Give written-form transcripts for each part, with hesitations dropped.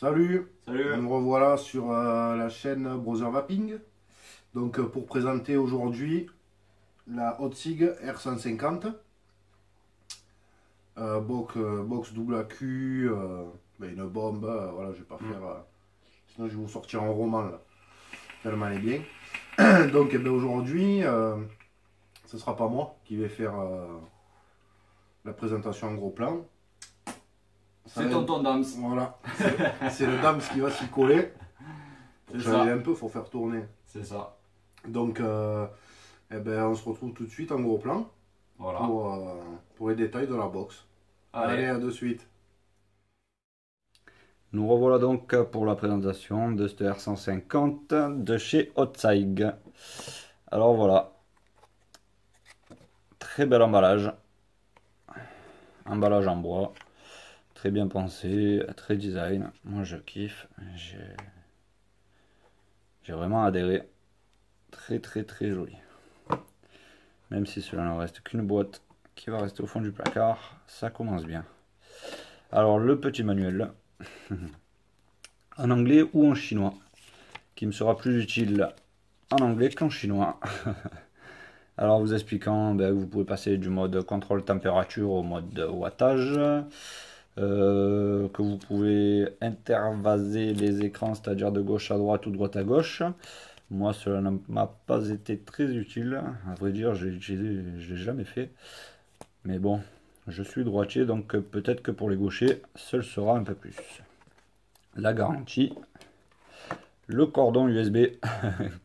Salut, Salut. nous revoilà sur la chaîne Brother Vaping. Donc pour présenter aujourd'hui la Hotzig R150 box double AQ, une bombe, voilà, je vais pas faire, sinon je vais vous sortir un roman là, tellement elle est bien. Donc aujourd'hui, ce sera pas moi qui vais faire la présentation en gros plan. C'est tonton Dams. Voilà, c'est le Dams qui va s'y coller. C'est Ça ça. un peu, faut faire tourner. C'est ça. Donc, on se retrouve tout de suite en gros plan Voilà. pour les détails de la box. Allez, à de suite. Nous revoilà donc pour la présentation de ce R150 de chez Hotzig. Alors voilà, très bel emballage, emballage en bois, très bien pensé, très design. Moi je kiffe, j'ai vraiment adhéré, très joli. Même si cela ne reste qu'une boîte qui va rester au fond du placard, ça commence bien. Alors le petit manuel. En anglais ou en chinois, qui me sera plus utile en anglais qu'en chinois. Alors vous expliquant que vous pouvez passer du mode contrôle température au mode wattage, que vous pouvez intervaser les écrans, c'est-à-dire de gauche à droite ou de droite à gauche. Moi cela ne m'a pas été très utile, à vrai dire je l'ai jamais fait. Mais bon, je suis droitier, donc peut-être que pour les gauchers, ce sera un peu plus. La garantie, le cordon USB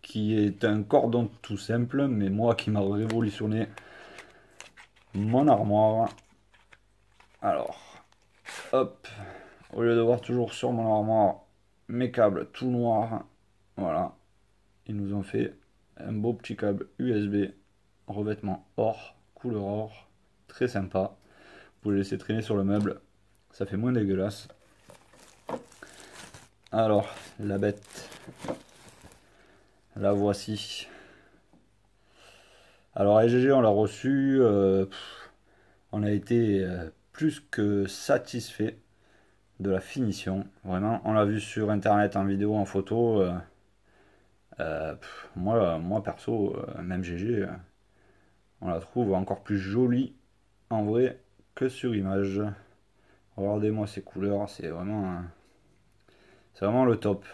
qui est un cordon tout simple, mais moi qui m'a révolutionné mon armoire. Alors, hop, au lieu de voir toujours sur mon armoire mes câbles tout noirs, voilà, ils nous ont fait un beau petit câble USB, revêtement or, couleur or, très sympa. Vous pouvez le laisser traîner sur le meuble, ça fait moins dégueulasse. Alors, la bête, la voici. Alors, LGG, on l'a reçu, on a été plus que satisfait de la finition. Vraiment, on l'a vu sur internet, en vidéo, en photo. Moi, perso, même GG, on la trouve encore plus jolie en vrai que sur image. Regardez-moi ces couleurs, c'est vraiment le top.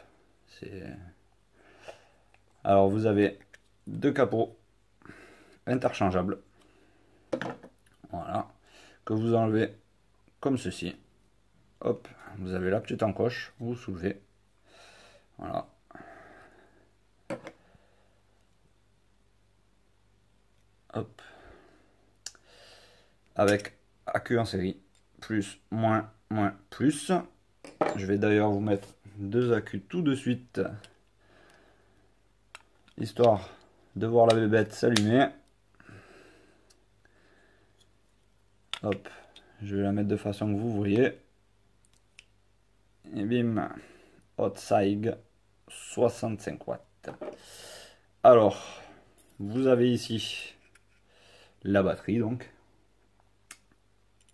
Alors vous avez deux capots interchangeables, voilà, que vous enlevez comme ceci. Hop, vous avez la petite encoche, vous soulevez, voilà. Hop, avec AQ en série, plus, moins, plus. Je vais d'ailleurs vous mettre deux AQ tout de suite, histoire de voir la bébête s'allumer. Hop, je vais la mettre de façon que vous voyez. Et bim, Hotzig 65 watts. Alors, vous avez ici la batterie donc.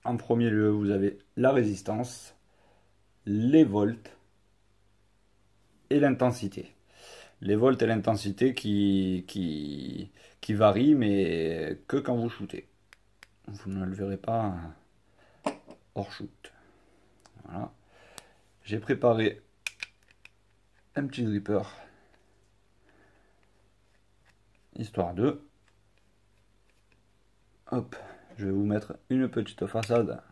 En premier lieu, vous avez la résistance, les volts et l'intensité. Les volts et l'intensité qui varient, mais que quand vous shootez. Vous ne le verrez pas hors shoot. Voilà. J'ai préparé un petit gripper, histoire de... Hop, je vais vous mettre une petite façade,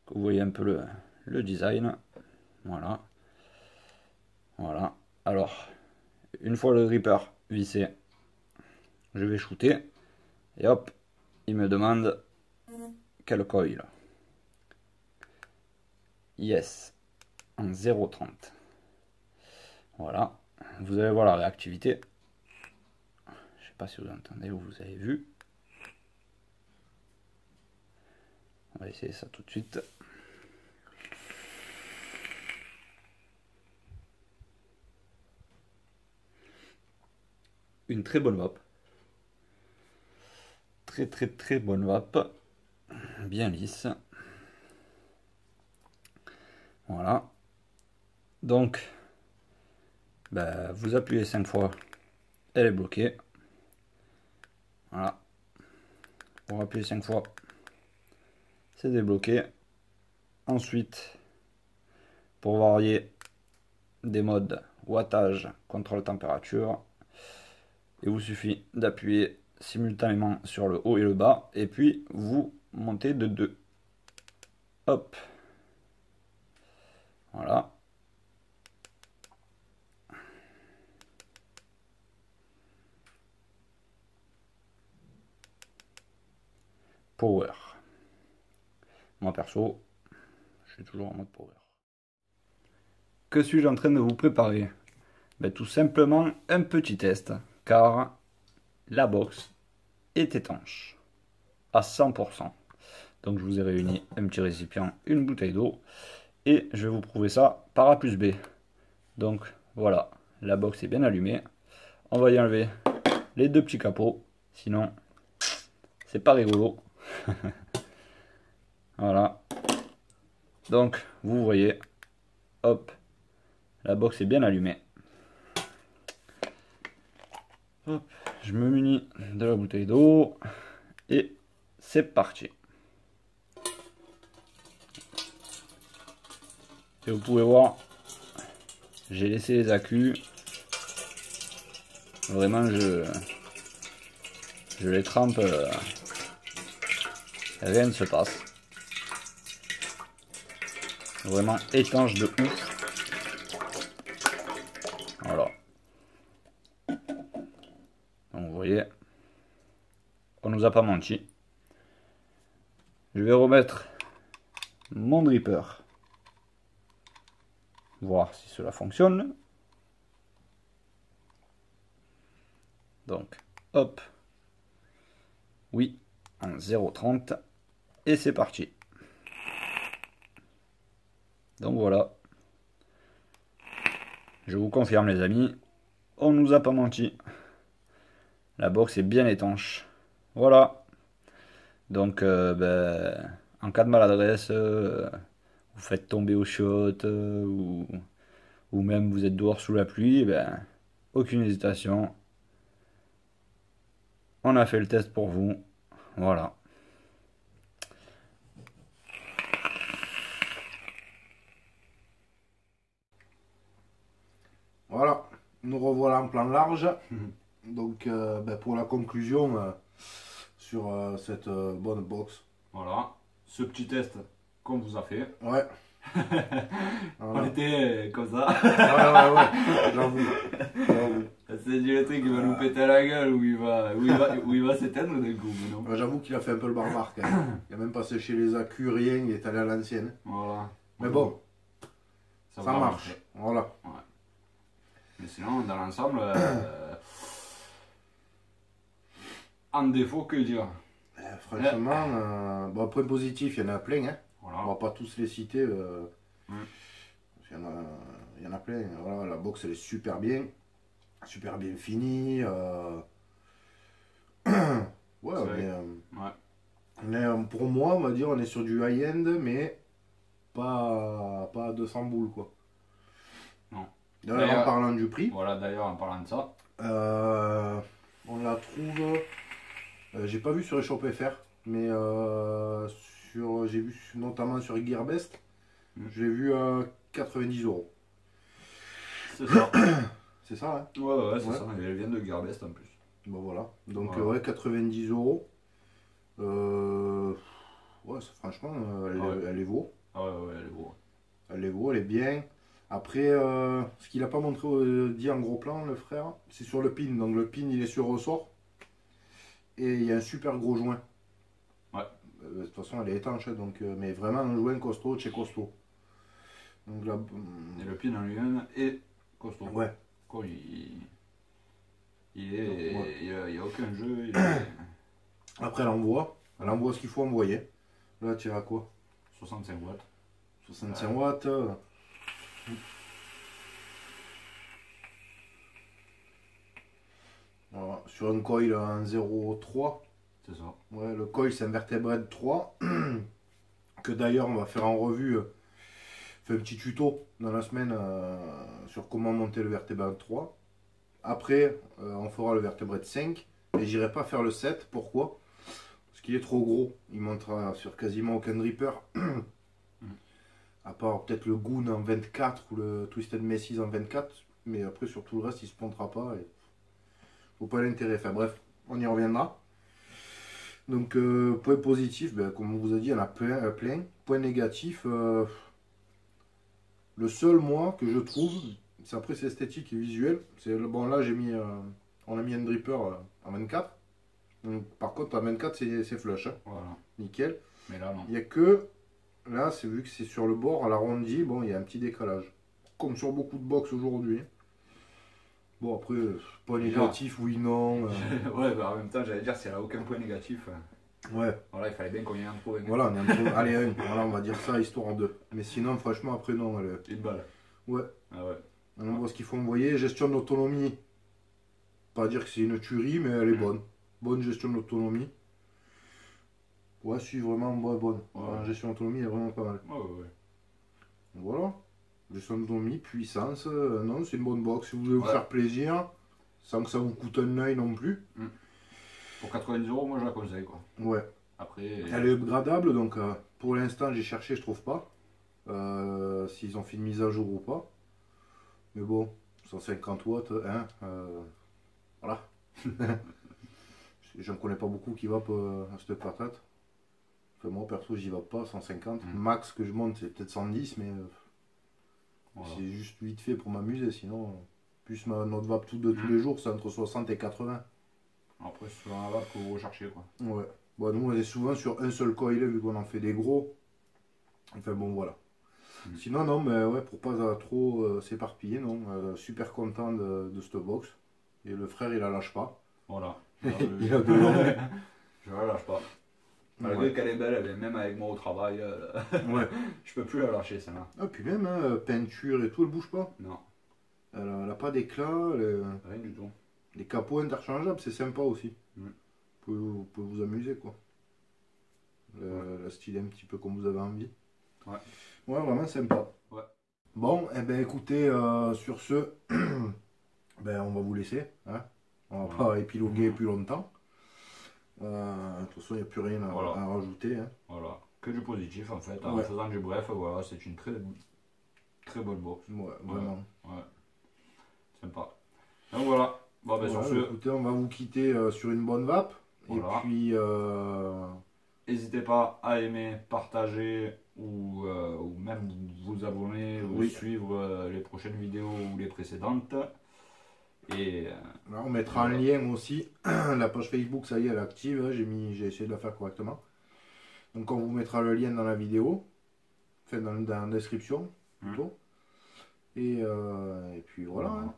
que vous voyez un peu le design. Voilà. Voilà. Alors, une fois le gripper vissé, je vais shooter. Et hop, il me demande quel coil. Yes, en 0,30. Voilà. Vous allez voir la réactivité. Je sais pas si vous entendez ou vous avez vu. On va essayer ça tout de suite. Une très bonne vape. Très bonne vape. Bien lisse. Voilà. Donc, ben, vous appuyez 5 fois, elle est bloquée. Voilà. Vous appuyez 5 fois, c'est débloqué. Ensuite, pour varier des modes wattage, contrôle température, il vous suffit d'appuyer simultanément sur le haut et le bas, et puis vous montez de 2. Hop. Voilà. Power. Moi perso, je suis toujours en mode power. Que suis-je en train de vous préparer? Ben, tout simplement un petit test, car la box est étanche à 100%. Donc je vous ai réuni un petit récipient, une bouteille d'eau, et je vais vous prouver ça par A plus B. Donc voilà, la box est bien allumée. On va y enlever les 2 petits capots, sinon c'est pas rigolo. Voilà. Donc vous voyez, hop, la box est bien allumée. Hop, je me munis de la bouteille d'eau et c'est parti. Et vous pouvez voir, j'ai laissé les accus. Vraiment, je les trempe, rien ne se passe. Vraiment étanche de ouf. Voilà. Donc vous voyez, on nous a pas menti. Je vais remettre mon dripper. Voir si cela fonctionne. Donc, hop. Oui, en 0,30. Et c'est parti. Donc voilà. Je vous confirme les amis, on nous a pas menti. La box est bien étanche. Voilà. Donc ben, en cas de maladresse, vous faites tomber au shot ou même vous êtes dehors sous la pluie, ben, aucune hésitation. On a fait le test pour vous. Voilà. Voilà, nous revoilà en plan large. Donc ben, pour la conclusion sur cette bonne box. Voilà, ce petit test qu'on vous a fait. Ouais. On était comme ça. Ouais, j'avoue. C'est dit le truc qui va nous péter la gueule ou il va s'éteindre d'un coup. Non, J'avoue qu'il a fait un peu le barbare quand même. Il a même pas séché les accus, rien, il est allé à l'ancienne. voilà. Mais bon, ça va marche. marcher. Voilà. Ouais. Mais sinon, dans l'ensemble, en défaut, que dire? Franchement, bon, point positif, il y en a plein. Hein. Voilà. On va pas tous les citer. Il y en a plein. Voilà, la box elle est super bien finie. Ouais, pour moi, on va dire, on est sur du high-end, mais pas à 200 boules quoi. Non. D'ailleurs, en parlant du prix. Voilà, d'ailleurs, en parlant de ça. On la trouve. J'ai pas vu sur les shops FR, mais j'ai vu notamment sur Gearbest. Je l'ai vu à 90 €. C'est ça. C'est ça, hein? Ouais, c'est ça. Elle vient de Gearbest en plus. Bon voilà. Donc voilà. 90 €. Ouais, franchement, elle les vaut. Ah ouais, elle est beau. Elle les vaut, elle est bien. Après, ce qu'il a pas montré dit en gros plan, le frère, c'est sur le pin. Donc le pin, il est sur ressort. Et il y a un super gros joint. Ouais. De toute façon, elle est étanche, donc, mais vraiment un joint costaud, chez costaud. Donc là, et le pin en lui-même est costaud. Ouais. Quoi, il y a aucun jeu. Après, elle envoie ce qu'il faut envoyer. Là, tu à quoi? 65 watts. 65 watts. Voilà. Sur un coil en 0,3. C'est ça. Ouais, le coil c'est un Vertebrate 3. Que d'ailleurs on va faire en revue fait un petit tuto dans la semaine sur comment monter le vertébrate 3. Après, on fera le vertébrate 5 et j'irai pas faire le 7. Pourquoi? Parce qu'il est trop gros. Il montera sur quasiment aucun dripper. À part peut-être le Goon en 24 ou le Twisted Messis en 24. Mais après, sur tout le reste, il se pontera pas. Et faut pas l'intérêt. Enfin bref, on y reviendra. Donc, point positif, ben, comme on vous a dit, il y en a plein. Point négatif, le seul, moi, que je trouve, c'est après c'est esthétique et visuel. C'est bon, là, on a mis un dripper en 24. Donc, par contre, en 24, c'est flush. Hein. Voilà. Nickel. Mais là, non. Il n'y a que, là, c'est vu que c'est sur le bord, à l'arrondi, bon, il y a un petit décalage. Comme sur beaucoup de box aujourd'hui. Bon, après, point négatif, oui, non. Ouais, bah en même temps, j'allais dire, s'il n'y a aucun point négatif, Ouais. voilà, il fallait bien qu'on y ait un point. Voilà, on est allez, un. Voilà, on va dire ça, histoire de. Mais sinon, franchement, après, non. Une balle. Ouais. Ah ouais. On voit ce qu'il faut envoyer. Gestion d'autonomie. Pas dire que c'est une tuerie, mais elle est bonne. Bonne gestion d'autonomie. Ouais, si, vraiment bonne. Ouais. La gestion d'autonomie est vraiment pas mal. Ouais, ouais. Donc voilà. Gestion d'autonomie, puissance. Non, c'est une bonne box. Si vous voulez vous Ouais. faire plaisir, sans que ça vous coûte un œil non plus. Pour 90 €, moi je la conseille quoi. Ouais. Après. Elle est upgradable, donc pour l'instant, j'ai cherché, je trouve pas. S'ils ont fait une mise à jour ou pas. Mais bon, 150 watts, hein. Voilà. J'en connais pas beaucoup qui va à cette patate. Enfin, moi perso, j'y vais pas, 150. Max que je monte, c'est peut-être 110, mais Voilà. c'est juste vite fait pour m'amuser. Sinon, plus notre vape de tous les jours, c'est entre 60 et 80. Après, c'est sur un vape que vous recherchez quoi. Ouais. Bon, nous, on est souvent sur un seul coil, vu qu'on en fait des gros. Enfin, bon, voilà. Sinon, non, mais ouais, pour pas trop s'éparpiller, non. Super content de cette box. Et le frère, il la lâche pas. Voilà. Il a de l'or. Je la lâche pas. Malgré Ouais. qu'elle est belle, elle est même avec moi au travail. Ouais. Je peux plus la lâcher celle-là. Ah, puis même, hein, peinture et tout, elle bouge pas. Non, Elle a pas d'éclat. rien du tout. Les capots interchangeables, c'est sympa aussi. Mm. Vous pouvez vous amuser, quoi. Le style un petit peu comme vous avez envie. Ouais. Ouais, vraiment sympa. Ouais. Bon, eh ben écoutez, sur ce, ben on va vous laisser. Hein. On va pas épiloguer plus longtemps. De toute façon, il n'y a plus rien Voilà. à rajouter. Hein. Voilà. Que du positif en fait. En Ouais. faisant du bref, voilà, c'est une très bonne box. Ouais, vraiment. Ouais. Sympa. Donc voilà. Bon, ben Voilà, sur ce, écoutez, on va vous quitter sur une bonne vape. Voilà. Et puis, n'hésitez pas à aimer, partager ou même vous abonner ou Oui. suivre les prochaines vidéos ou les précédentes. Et là, on mettra un lien aussi. La page Facebook, ça y est, elle est active. Hein. J'ai essayé de la faire correctement. Donc, on vous mettra le lien dans la vidéo. Enfin, dans la description, plutôt. Et puis voilà. Hein.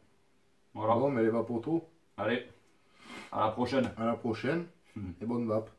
voilà. Bon, mais les vapotos, Allez, à la prochaine. à la prochaine. Et bonne vape.